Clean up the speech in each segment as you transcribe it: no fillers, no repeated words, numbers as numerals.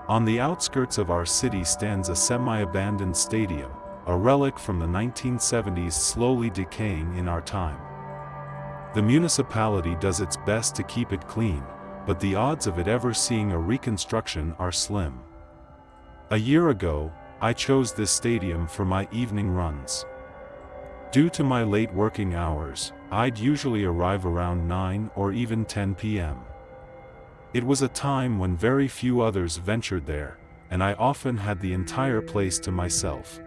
On the outskirts of our city stands a semi-abandoned stadium, a relic from the 1970s slowly decaying in our time. The municipality does its best to keep it clean, but the odds of it ever seeing a reconstruction are slim. A year ago, I chose this stadium for my evening runs. Due to my late working hours, I'd usually arrive around 9 or even 10 p.m. It was a time when very few others ventured there, and I often had the entire place to myself.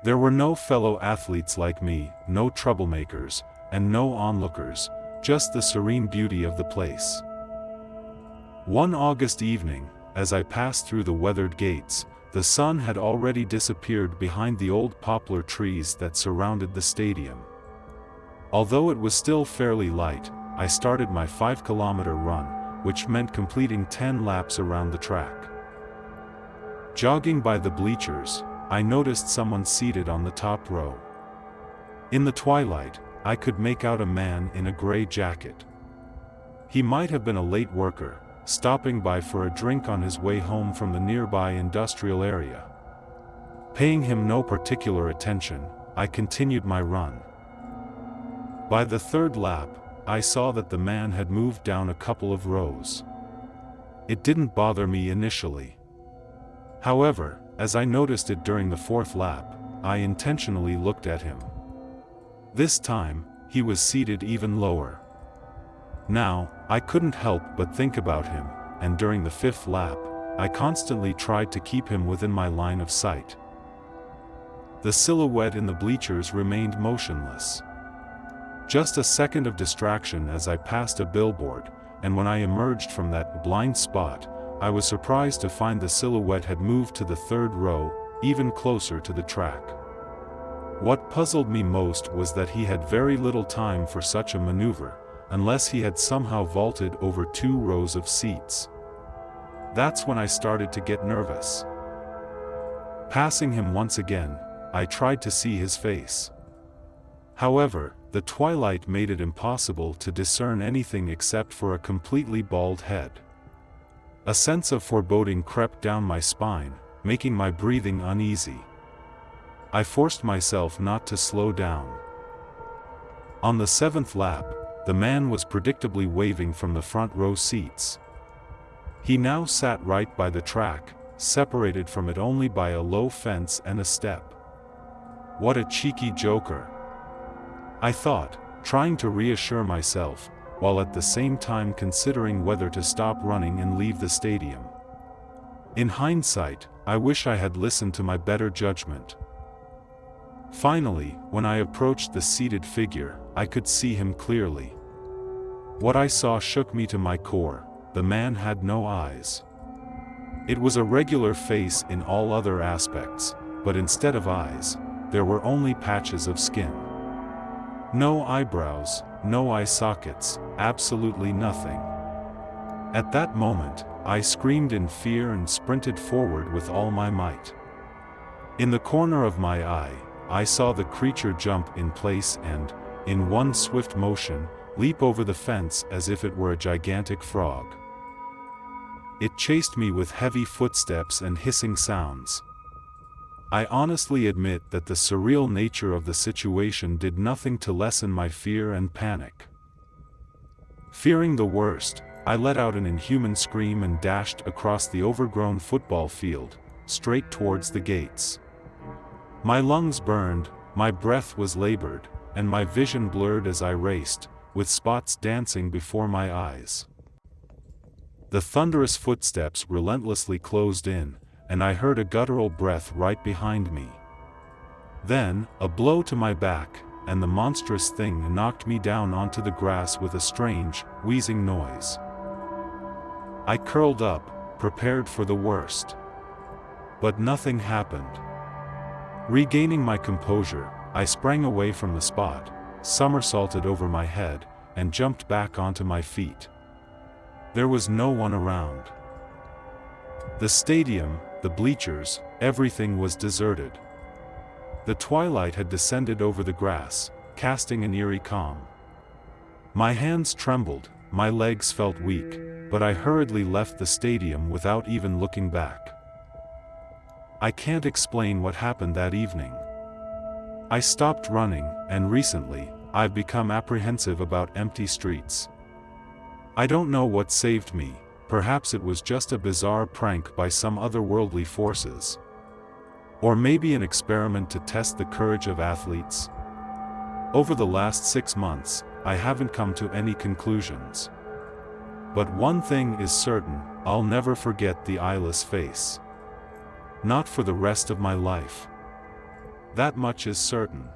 There were no fellow athletes like me, no troublemakers, and no onlookers, just the serene beauty of the place. One August evening, as I passed through the weathered gates, the sun had already disappeared behind the old poplar trees that surrounded the stadium. Although it was still fairly light, I started my 5-kilometer run, which meant completing 10 laps around the track. Jogging by the bleachers, I noticed someone seated on the top row. In the twilight, I could make out a man in a gray jacket. He might have been a late worker, stopping by for a drink on his way home from the nearby industrial area. Paying him no particular attention, I continued my run. By the third lap, I saw that the man had moved down a couple of rows. It didn't bother me initially. However, as I noticed it during the fourth lap, I intentionally looked at him. This time, he was seated even lower. Now, I couldn't help but think about him, and during the fifth lap, I constantly tried to keep him within my line of sight. The silhouette in the bleachers remained motionless. Just a second of distraction as I passed a billboard, and when I emerged from that blind spot, I was surprised to find the silhouette had moved to the third row, even closer to the track. What puzzled me most was that he had very little time for such a maneuver, unless he had somehow vaulted over 2 rows of seats. That's when I started to get nervous. Passing him once again, I tried to see his face. However, the twilight made it impossible to discern anything except for a completely bald head. A sense of foreboding crept down my spine, making my breathing uneasy. I forced myself not to slow down. On the 7th lap, the man was predictably waving from the front row seats. He now sat right by the track, separated from it only by a low fence and a step. What a cheeky joker, I thought, trying to reassure myself, while at the same time considering whether to stop running and leave the stadium. In hindsight, I wish I had listened to my better judgment. Finally, when I approached the seated figure, I could see him clearly. What I saw shook me to my core. The man had no eyes. It was a regular face in all other aspects, but instead of eyes, there were only patches of skin. No eyebrows, no eye sockets, absolutely nothing. At that moment, I screamed in fear and sprinted forward with all my might. In the corner of my eye, I saw the creature jump in place and, in one swift motion, leap over the fence as if it were a gigantic frog. It chased me with heavy footsteps and hissing sounds. I honestly admit that the surreal nature of the situation did nothing to lessen my fear and panic. Fearing the worst, I let out an inhuman scream and dashed across the overgrown football field, straight towards the gates. My lungs burned, my breath was labored, and my vision blurred as I raced, with spots dancing before my eyes. The thunderous footsteps relentlessly closed in, and I heard a guttural breath right behind me. Then, a blow to my back, and the monstrous thing knocked me down onto the grass with a strange, wheezing noise. I curled up, prepared for the worst. But nothing happened. Regaining my composure, I sprang away from the spot, somersaulted over my head, and jumped back onto my feet. There was no one around. The stadium, the bleachers, everything was deserted. The twilight had descended over the grass, casting an eerie calm. My hands trembled, my legs felt weak, but I hurriedly left the stadium without even looking back. I can't explain what happened that evening. I stopped running, and recently, I've become apprehensive about empty streets. I don't know what saved me, perhaps it was just a bizarre prank by some otherworldly forces. Or maybe an experiment to test the courage of athletes. Over the last 6 months, I haven't come to any conclusions. But one thing is certain, I'll never forget the eyeless face. Not for the rest of my life. That much is certain.